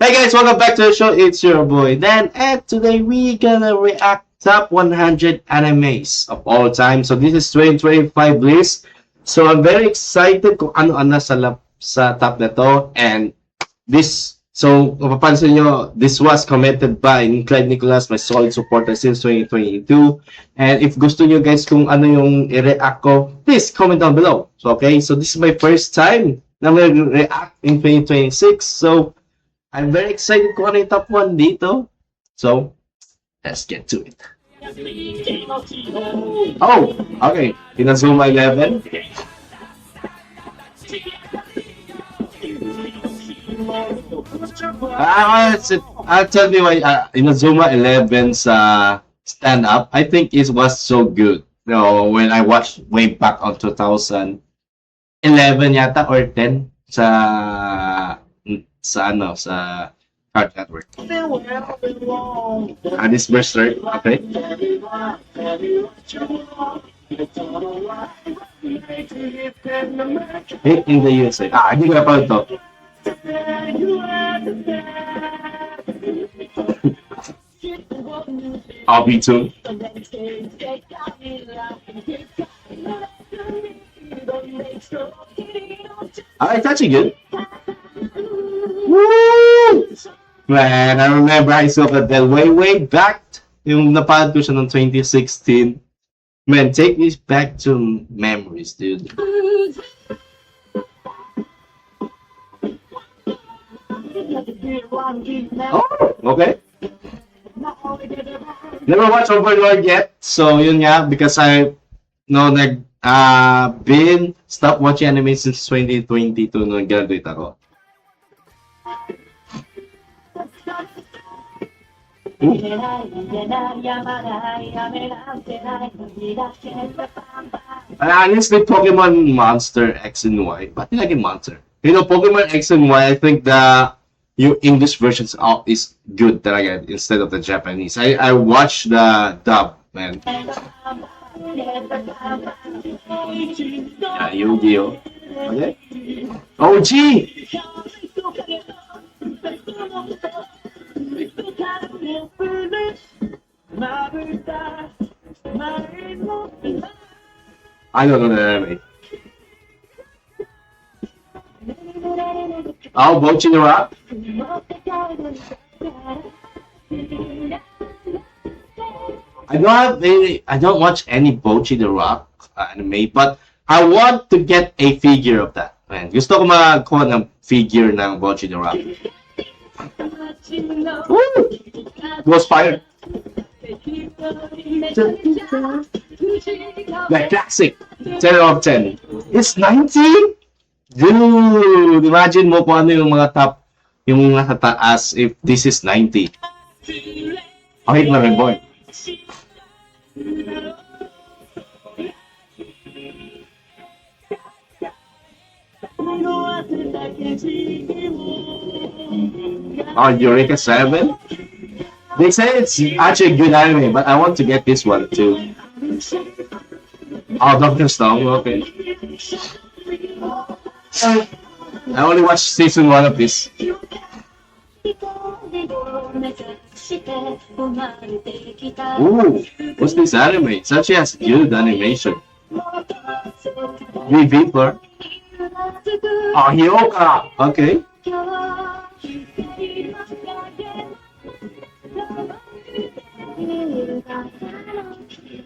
Hey guys, welcome back to the show. It's your boy Dan, and today we gonna react top 100 animes of all time. So this is 2025 list. So I'm very excited kung ano-ano sa top na to. And mapapansin nyo, this was commented by Clyde Nicholas, my solid supporter since 2022. And if gusto nyo guys kung ano yung i-react ko, please comment down below. So okay, so this is my first time na react in 2026. So I'm very excited kung ano yung top 1 dito. So, let's get to it. Oh, okay. Inazuma 11. I'll tell you why Inazuma 11 sa stand-up, I think it was so good. You know, when I watched way back on 2011 yata or 10 sa Cartoon Network. This Berserk, okay. Hit in the USA. Hindi ko na pala ito. RB2. It's actually good. Woo! Man, I remember I saw that way back. Yung napanood ko siya noong 2016. Man, take me back to memories, dude. Oh, okay. Never watched Overlord yet. So, yun nga, because I been stopped watching anime since 2022 nung graduate ako. Honestly, Pokemon Monster X and Y. Ba't nilagay Monster? You know, Pokemon X and Y, I think yung English versions is good talaga instead of the Japanese. I watched the dub, man. Yu-Gi-Oh! Okay? OG! I don't know the anime. Oh, Bocchi the Rock? I don't watch any Bocchi the Rock anime, but I want to get a figure of that. Man, gusto ko makakuha ng figure ng Bocchi the Rock. Woo! Ghost Fire. The classic. 10 out of 10. It's 90? Dude, imagine mo kung ano yung mga top, yung nasa taas if this is 90. Okay, na rin, boy. Oh, Eureka 7? They say it's actually a good anime, but I want to get this one too. Oh, Dr. Stone, okay. I only watched season 1 of this. Ooh, what's this anime? It actually has good animation. V-Floor. Oh, Hyoka! Okay.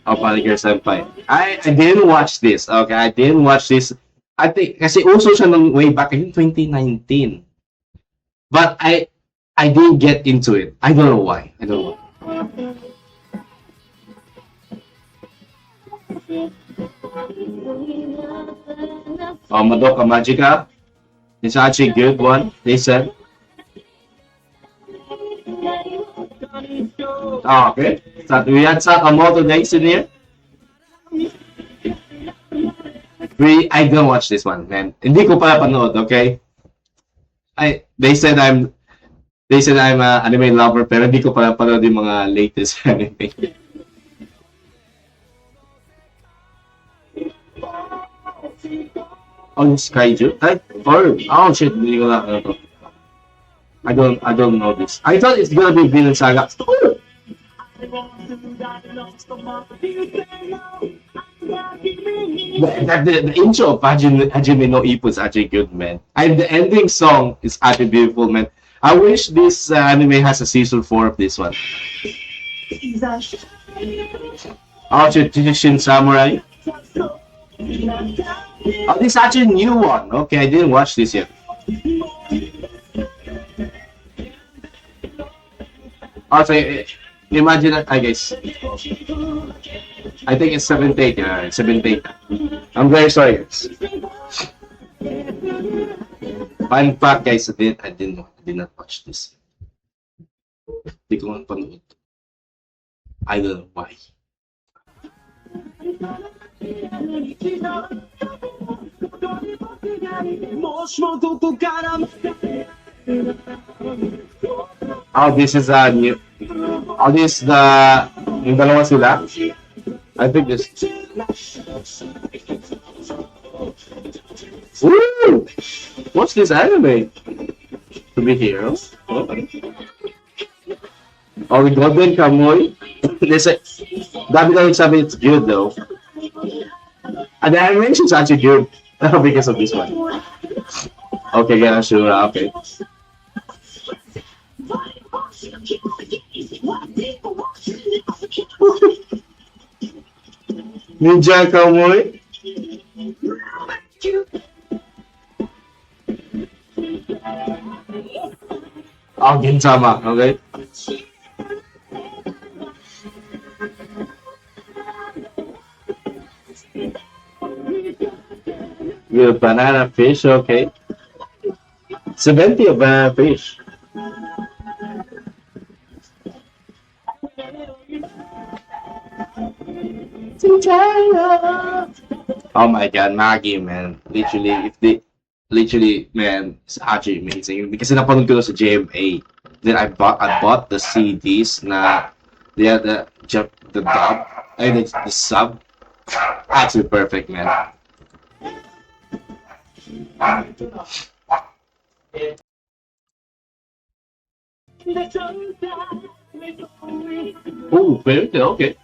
Oh, Paliger Senpai. I didn't watch this. Okay, I didn't watch this. I think kasi uso siya nung way back in 2019. But I didn't get into it. I don't know why. I don't know why. Oh, Madoka Magica. It's actually a good one, they said. Oh, okay. So we had Sakamoto next in here. I don't watch this one, man. Hindi ko pala panood, okay? They said I'm a anime lover, pero hindi ko pala panood yung mga latest anime. Oh, yung Skyju? Ay, or, oh shit, hindi ko na, ano to. I don't know this. I thought it's gonna be Vinland Saga. The intro of Hajime no Ippo is actually good, man. And the ending song is actually beautiful, man. I wish this anime has a season 4 of this one. Oh, Shin Samurai. Oh, this is actually a new one. Okay, I didn't watch this yet. Also, imagine that, I guess. I think it's 78. Yeah, 78. I'm very sorry, guys. Fun fact, guys, I did not watch this. Hindi ko man panood. I don't know why. Oh, this is a new. Oh, this the yung dalawa sila. I think this. Ooh! What's this anime? To be heroes? Oh, the Golden Kamuy. This dami na nagsabi it's good though. And the animation is actually good because of this one. Okay, yeah, sure. Okay. Ninja Kamuy. Oh, Gintama. Okay. With banana fish, okay. 70 of banana fish. Oh my god, Maggie, man. Literally, man, it's actually amazing. Because napanood ko sa JMA. Then I bought the CDs na the dub, the sub. Actually perfect, man. Oh, very good, okay.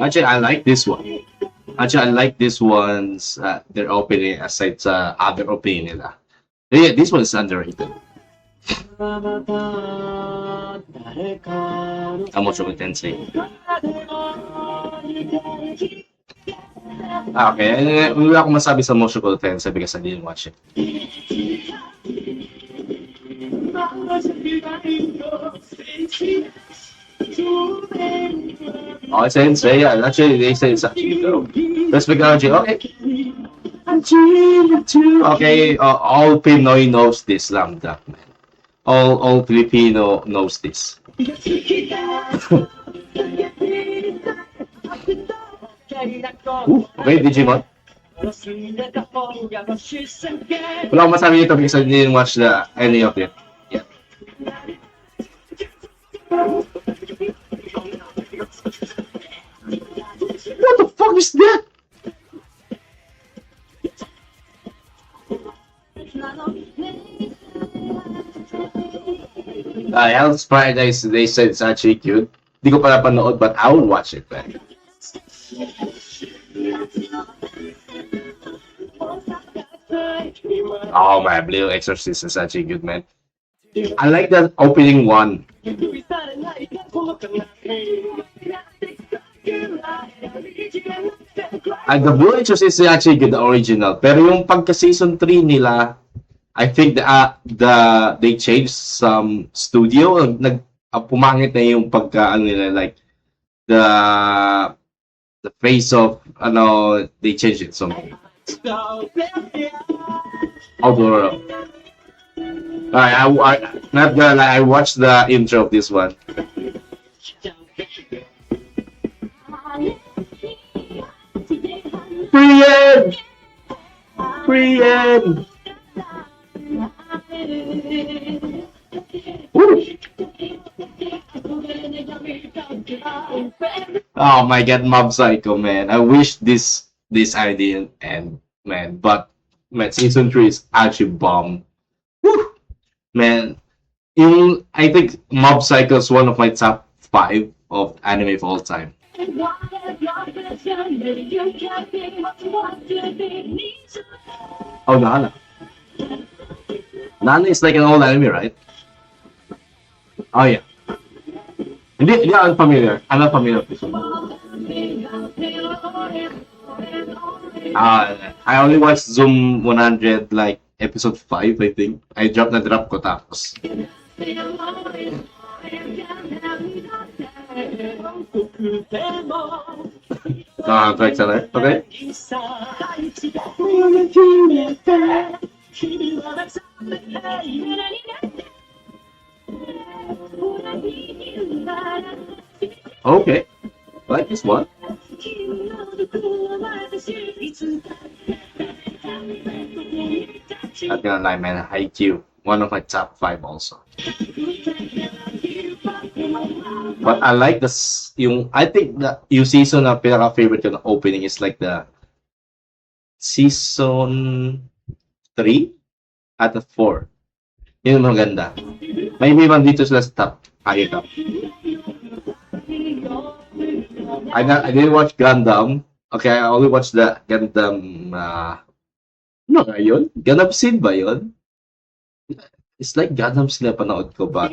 Actually, I like this one. Actually, I like this one's their opening aside sa other opening nila. Yeah, this one is underrated. Mushoku Tensei. Okay, wala akong masabi sa Mushoku Tensei because I didn't watch it. Oh, Sensei, yeah. Actually, they say it's actually good. Let's begin, okay. Okay, all Pinoy knows this, Lambda, man. All Filipino knows this. Ooh, okay, Digimon. Wala akong masabi nito because I didn't watch any of it. Yeah. What the fuck is that? Hell's Paradise, they said it's actually cute. Di ko pa napanood, but I will watch it, man. Oh my, Blue Exorcist is actually good, man. I like that opening one. And the Blue Exorcist is actually good, the original. Pero yung pagka season 3 nila, I think they changed some studio. Pumangit na yung pagka nila, like the face of they changed it so much. Outdoor. Not gonna lie, I watched the intro of this one. Brienne! Brienne! Oh my god, Mob Psycho, man. I wish this idea and man, but Man, season 3 is actually bomb. Woo! Man, I think Mob Psycho is one of my top 5 of anime of all time. Oh, Nana. Nana is like an old anime, right? Oh, yeah. Hindi, I'm familiar. I'm not familiar with this one. I only watched Zoom 100, like, episode 5, I think. I drop ko tapos. Correct, sir. Okay. Okay. Like this one. Not gonna lie, man. Haikyuu, one of my top 5 also. But I like this. I think yung season na pinaka favorite ko na opening is like the season 3 at the 4. Yun ang maganda. Maybe man dito sila sa top. Higher top. I didn't watch Gundam. Okay, I only watched the Gundam. Ano nga yun? Gundam Seed ba yun? It's like Gundam sila panood ko ba?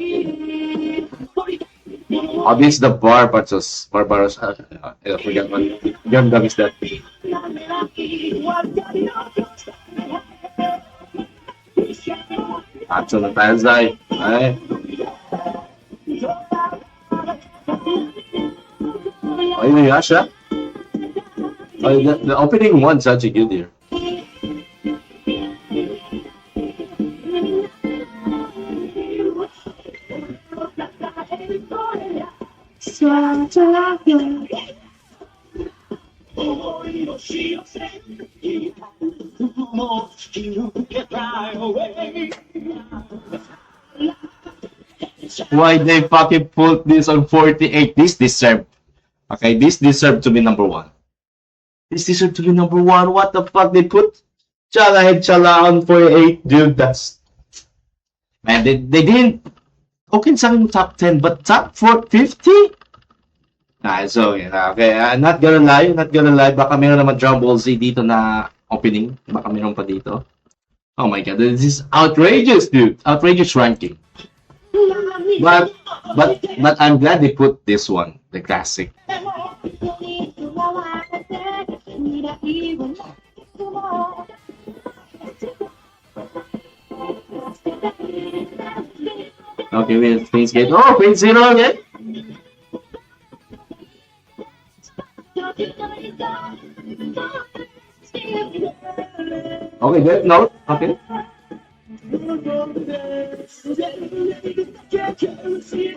Oh, this is the Barbaros. I forgot what Gundam is that. Action na tayo, Zay. Ay. Oh, Inuyasha? Oh, the opening one's actually good here. Why they fucking put this on 48? This deserve. Okay, this deserve to be number 1. This deserve to be number 1. What the fuck? They put Chala on 48. Dude, that's... Man, they didn't... Okay, sa akin top 10, but top 50? So, okay. I'm not gonna lie. Baka meron naman Dragon Ball Z dito na opening. Baka meron pa dito. Oh my god, this is outrageous, dude. Outrageous ranking. But I'm glad they put this one, the classic. Okay, wait, Prince Gate. Oh, Prince Zero again? Okay, Death Note. Okay.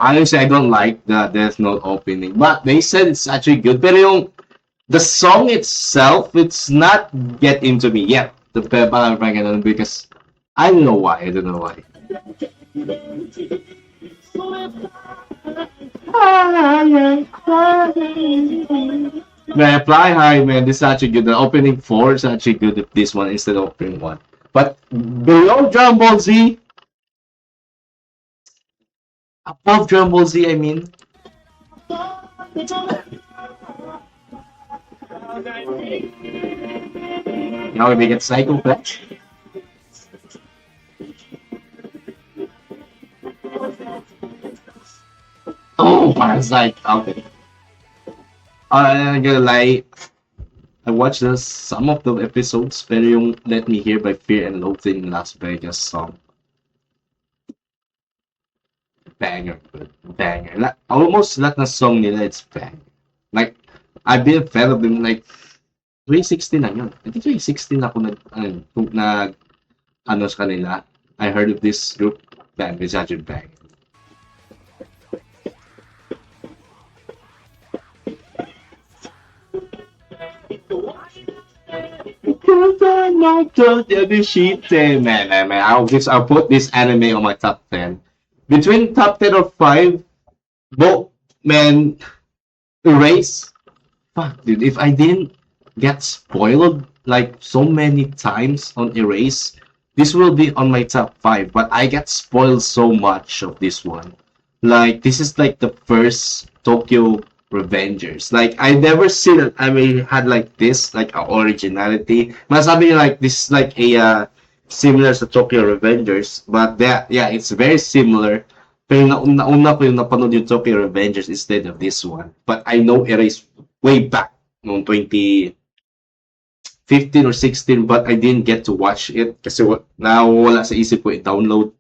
Honestly, I don't like the Death Note opening, but they said it's actually good. Pero the song itself, it's not get into me yet. Because I don't know why. Man, Fly High, man, this is actually good. The opening 4 is actually good if this one instead of opening 1. But below Dragon Ball Z, above Dragon Ball Z, I mean. Now we get Psycho Fetch. Oh, Parasite. Okay. I'm gonna lie. I watched some of the episodes, pero yung Let Me Hear by Fear and Loathing in Las Vegas song. Banger. Almost lahat na song nila, it's banger. Like, I've been a fan of them, like, 2016 na yun. I think 2016 ako sa kanila. I heard of this group, bang, it's actually bang. Man. I'll put this anime on my top 10. Between top 10 or 5, man, Erase. Fuck, dude, if I didn't get spoiled like so many times on Erase. This will be on my top five, but I get spoiled so much of this one. Like this is like the first Tokyo Revengers. Like I never seen it. I mean, had like this like a originality. Masabi like this is like a similar sa Tokyo Revengers, but that yeah, it's very similar. Pero nauna ko yung napanood yung Tokyo Revengers instead of this one. But I know Erase way back noong 2015 or 16, but I didn't get to watch it kasi nawala sa isip ko i-download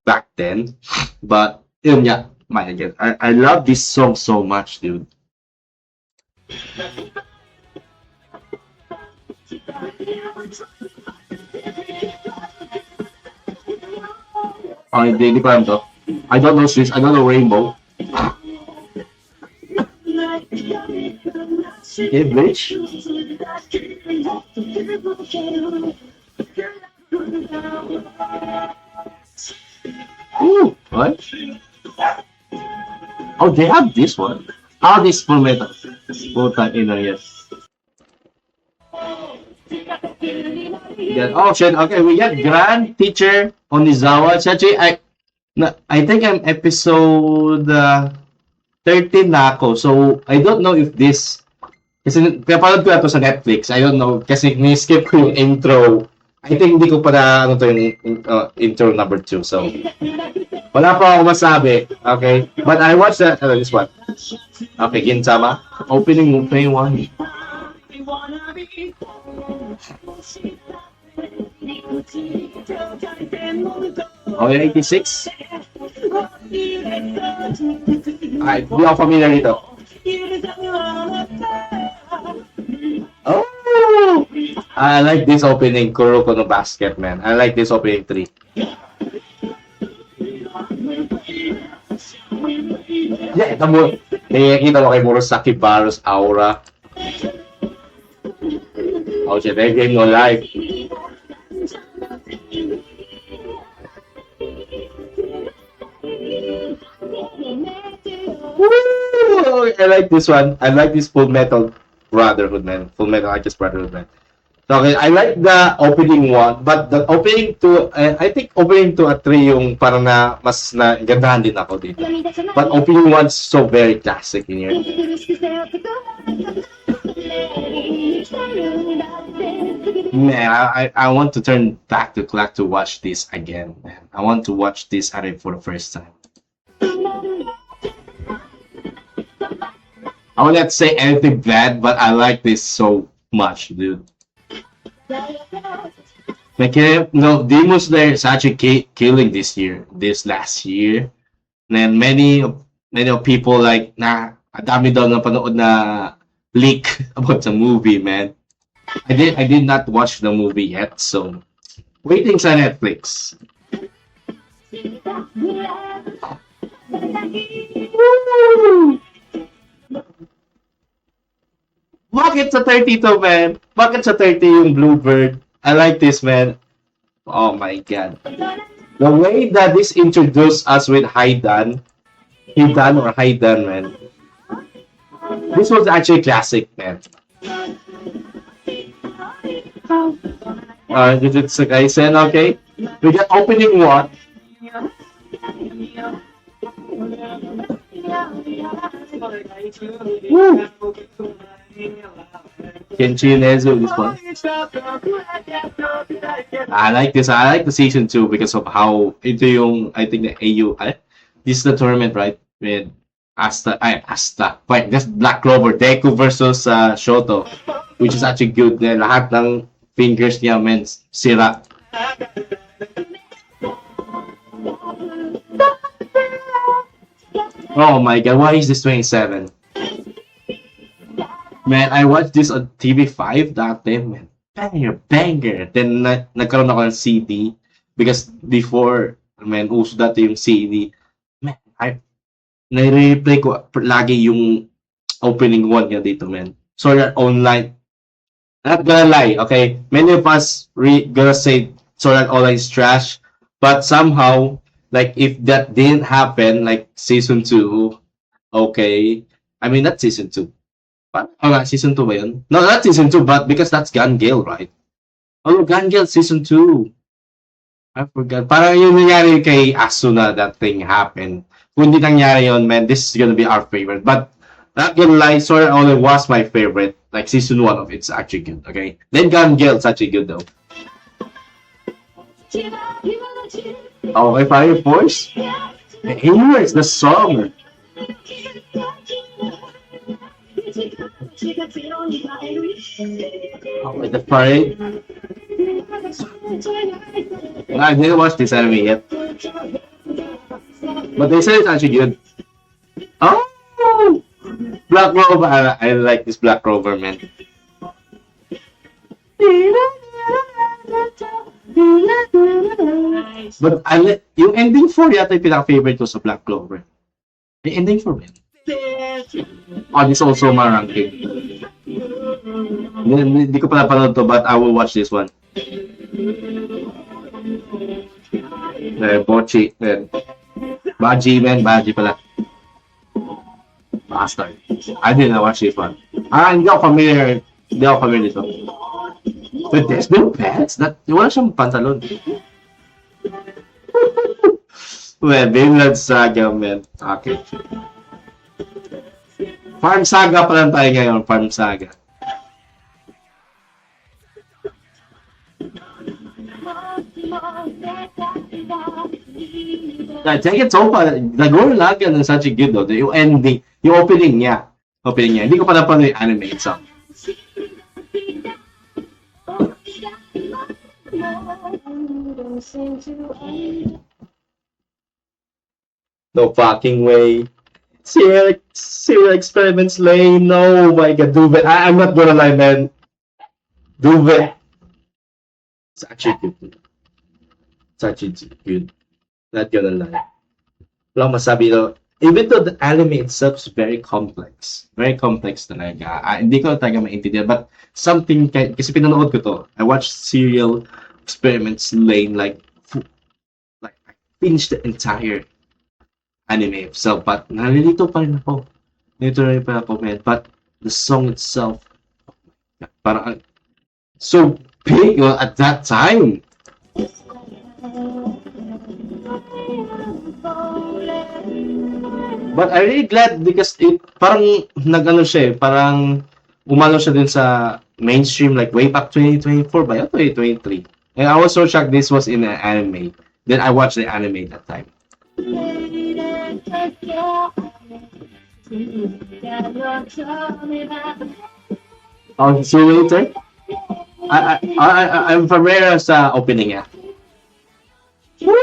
back then. But yun yeah, my again. I love this song so much, dude. Oh, hindi ko alam to. I don't know Swiss, I don't know Rainbow. Okay, Bleach? Ooh, what? Oh, they have this one. Ah, this full metal. Puta ina, yes. Yeah. Oh shit. Okay, we got Grand Teacher Onizawa. Actually, I think I'm episode 13 na ako. So, I don't know if this kasi pinapanood ko na to sa Netflix. I don't know kasi ni-skip ko yung intro. I think hindi ko pa na ano to yung intro number 2. So, wala pa ako masabi. Okay? But I watched that this one. Okay, Gintama. Opening 1. Oh, yung 86? Ay, hindi ako familiar dito. Oh! I like this opening, Kuroko no Basket, man. I like this opening 3. Yeah, ito mo. Nakikita mo kay Murasaki Barros Aura. Oh shit, that game no life. Woo! I like this one. I like this Full Metal Brotherhood, man. Full Metal Alchemist Brotherhood, man. Okay, I like the opening 1, but the opening 2, I think opening 2 at 3 yung parang na mas na gandahan din ako dito. But opening 1 is so very classic in here. Man, I want to turn back the clock to watch this again, man. I want to watch this anime for the first time. I will not say anything bad, but I like this so much, dude. Like, no, Demon Slayer is actually killing this last year. And many of people like, dami daw na panood na leak about the movie, man. I did not watch the movie yet, so waiting sa Netflix. Woo! Bakit sa 32, man? Bakit sa 30 yung Bluebird? I like this, man. Oh my god. The way that this introduced us with Hidan, man. This was actually classic, man. It's a Kaisen, okay? We got opening 1. Woo! Kenshi Nezu, this one. I like this. I like the season 2 because of how ito yung, I think the AU, this is the tournament, right? With Asta. Wait, that's Black Clover, Deku versus Shoto, which is actually good. Lahat ng fingers niya, men, sira. Oh my god, why is this 27? Man, I watched this on TV5 dati, man. Banger. Then, nagkaroon ako ng CD. Because before, man, uso dati yung CD. Man, nai-replay ko lagi yung opening 1 niya dito, man. Sword Art Online. Not gonna lie, okay? Many of us gonna say Sword Art Online is trash. But somehow, like, if that didn't happen, like, Season 2, okay. I mean, not Season 2. Oh, season 2 ba yun? No, not season 2, but because that's Gun Gale, right? Oh, Gun Gale season 2. I forgot. Parang yung nangyari kay Asuna, that thing happened. Kung hindi nangyari yun, man, this is gonna be our favorite. But, not gonna lie, Sword Art Online was my favorite. Like, season 1 of it's actually good, okay? Then Gun Gale is actually good, though. Okay, Fire Force? Here is the song. Oh, the parade. I didn't watch this anime yet, but they say it's actually good. Oh, Black Rover. I like this Black Rover, man. But yung ending 4 yata yung pinaka-favorite ko sa Black Clover. Yung ending 4, man. Oh, this also my ranking. Hindi ko pala panood to, but I will watch this one. Bochi. Baji, man. Baji pala. Bastard. I didn't watch this one. Hindi ako familiar. Hindi ako familiar dito. But there's no pants? Wala siyang pantalon. Well, Vinland Saga, man. Okay. Farm Saga pa lang tayo ngayon. Farm Saga. I think it's over. Nagawin lang yan ng such a good, though. Yung ending, yung opening niya. Hindi ko pa napanood yung anime itself. No fucking way. Serial Experiments Lane. No, my god, Duve. I'm not gonna lie, man. Duve. It's actually good. It's actually good. Not gonna lie. Wala masabi though. Even though the anime itself is very complex. Very complex talaga. Hindi ko talaga maintindihan. But something, kasi pinanood ko to. I watched Serial Experiments Lane like I finished the entire anime itself. But nalilito pa rin ako. Man. But the song itself, parang so big at that time. But I'm really glad because it parang nag-ano siya parang umano siya din sa mainstream like way back 2024 ba yun? 2023. And I was so shocked this was in an anime. Then I watched the anime that time. Oh, see you later? I'm familiar sa opening niya. Woo!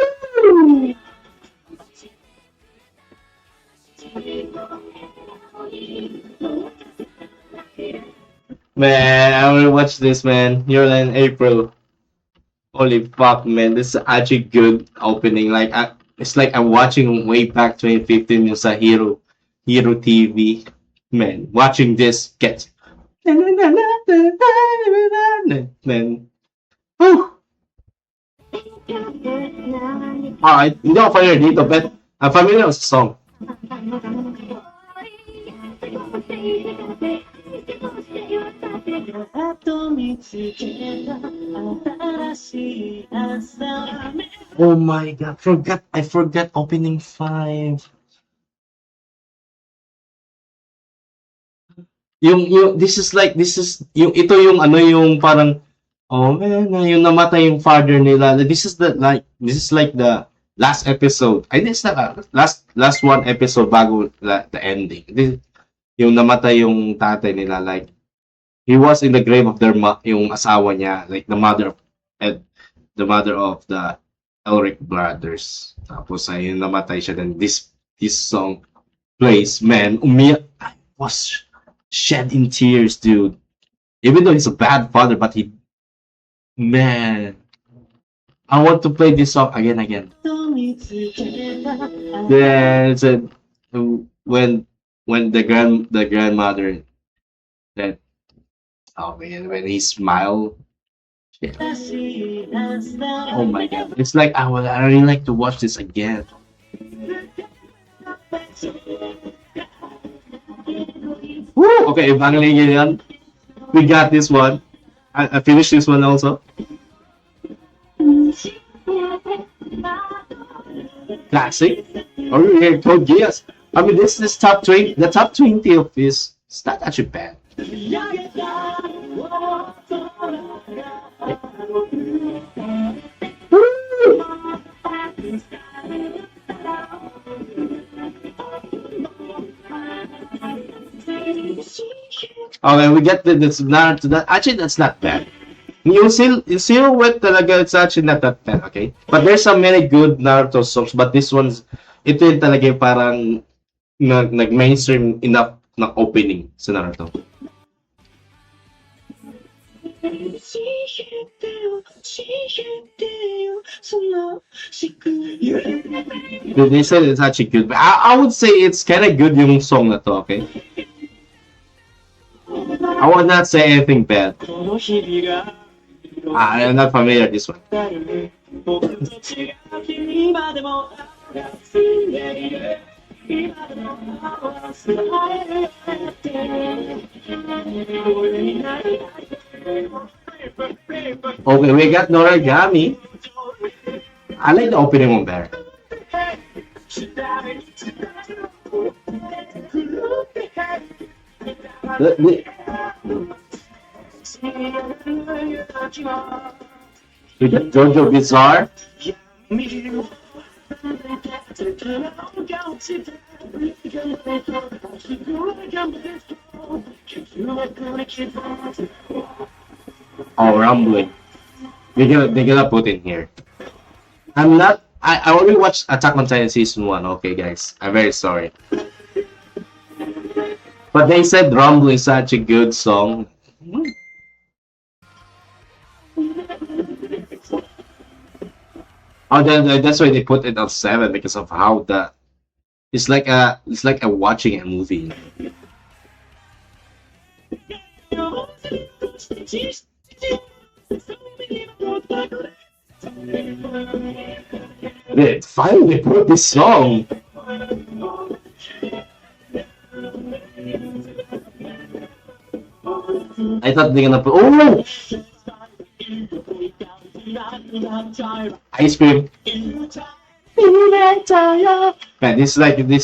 Man, I will watch this, man. You're in April. Holy fuck, man. This is actually good opening. Like, it's like I'm watching way back 2015 yung sa Hero TV. Man, watching this gets... Man. Whew. Hindi ako familiar dito, but I'm familiar with the song. Oh my god, I forgot opening 5. This is ito yung ano yung parang oh man, yung namatay yung father nila. This is like the last episode. I think it's the last one episode bago the ending. Yung namatay yung tatay nila, like he was in the grave of their yung asawa niya, like the mother of the Elric brothers. Tapos ayun namatay siya, then this song plays, man, umiyak. I was shed in tears, dude. Even though he's a bad father, but man, I want to play this song again. Yeah, it's when the grandmother that, oh man, when he smiled, shit. Oh my god, it's like I really like to watch this again. Woo! Woo! Okay, Evangelion yan. We got this one. I finished this one also. Classic. Oh, yeah, Code Geass. I mean, this top 20, the top 20 of this, it's not actually bad. Okay, we get this Naruto. Actually, that's not bad. You still with talaga, it's actually not that bad, okay? But there's some many good Naruto songs, but this one's, ito yung talaga yung parang nag-mainstream enough na opening sa Naruto. They said it's actually good, but I would say it's kind of good yung song na to, okay? I would not say anything bad. I'm not familiar with this one. Okay, we got Noragami. I like the opening one better. We got Jojo Bizarre. Oh, Rumbling. They're gonna put in here. I'm not. I only watched Attack on Titan season 1. Okay, guys, I'm very sorry. But they said Rumbling is such a good song. Oh, that's why they put it on 7 because of how the it's like a watching a movie. They finally put this song. I thought they're gonna put ice cream. Man, this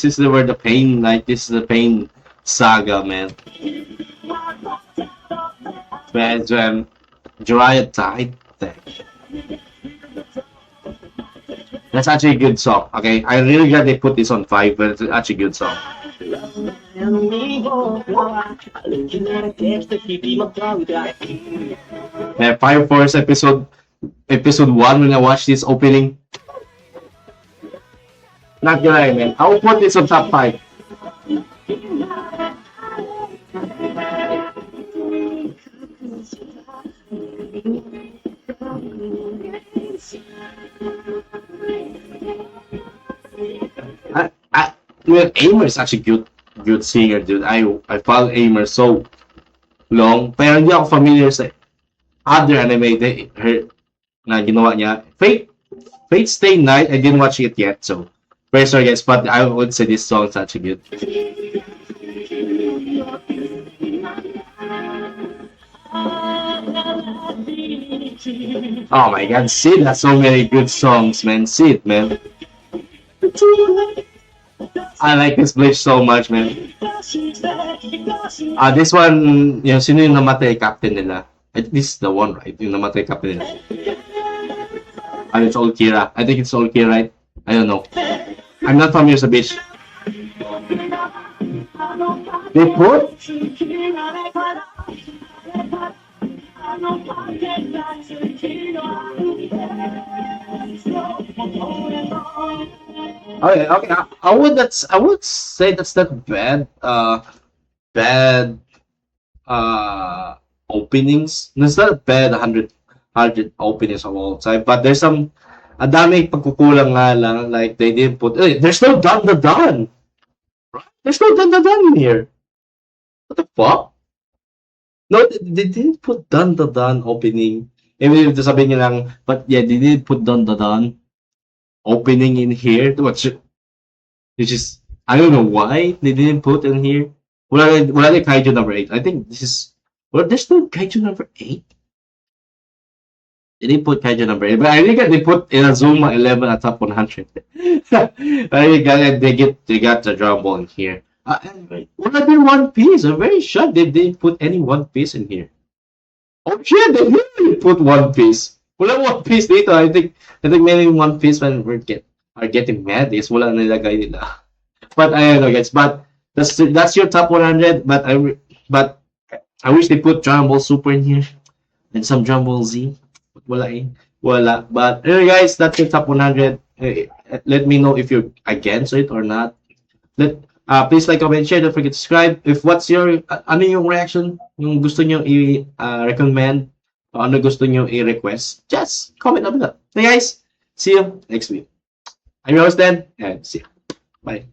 is where the pain, like this is the pain saga, man. Man, when Jiraiya died, that's actually a good song. Okay, I really glad they put this on 5, but it's actually a good song. Man, Fire Force episode 1 when I watched this opening. Not gonna lie, man. I will put this on top 5. Aimer is actually good singer, dude. I follow Aimer so long, pero hindi ako familiar sa other anime na ginawa niya. Fate Stay Night, I didn't watch it yet, so very sorry guys, but I would say this song is actually good. Oh my god, Sid has so many good songs, man. Sid, man. I like this Bleach so much, man. This one, yung sino yung namatay captain nila? I think this is the one, right? Yung namatay captain nila. It's all Kira. I think it's all Kira, right? I don't know. I'm not familiar sa Bleach. They put? Okay. I would say that's not bad. Bad openings. It's not bad 100 openings of all time, but there's some dami pagkukulang nga lang, like they didn't put there's no Dan the Dan. There's no Dan the Dan in here. What the fuck? No, they didn't put Dan the Dan opening. Even if sabihin niya lang, but yeah, they didn't put Dan the Dan opening in here. Which is I don't know why they didn't put in here. wala rin Kaiju number 8. I think this is, well, there's no Kaiju number 8. They didn't put Kaiju number 8, but I think they put Inazuma 11 at top 100. I think they got the Dragon Ball in here. Anyway, wala din One Piece. I'm very shocked they didn't put any One Piece in here. Oh shit, they really put One Piece. Wala One Piece dito. I think maybe One Piece when are getting mad is wala nilagay nila. But I don't know, guys. But that's your top 100. But I wish they put Dragon Ball Super in here and some Dragon Ball Z. Wala eh. Wala. But anyway, guys, that's your top 100. Let me know if you're against it or not. Please like, comment, share. Don't forget to subscribe. If what's your ano yung reaction, yung gusto nyo i-recommend, ano gusto nyo i-request, just comment down below. Okay, guys, see you next week. I'm your host Dan, and see you. Bye.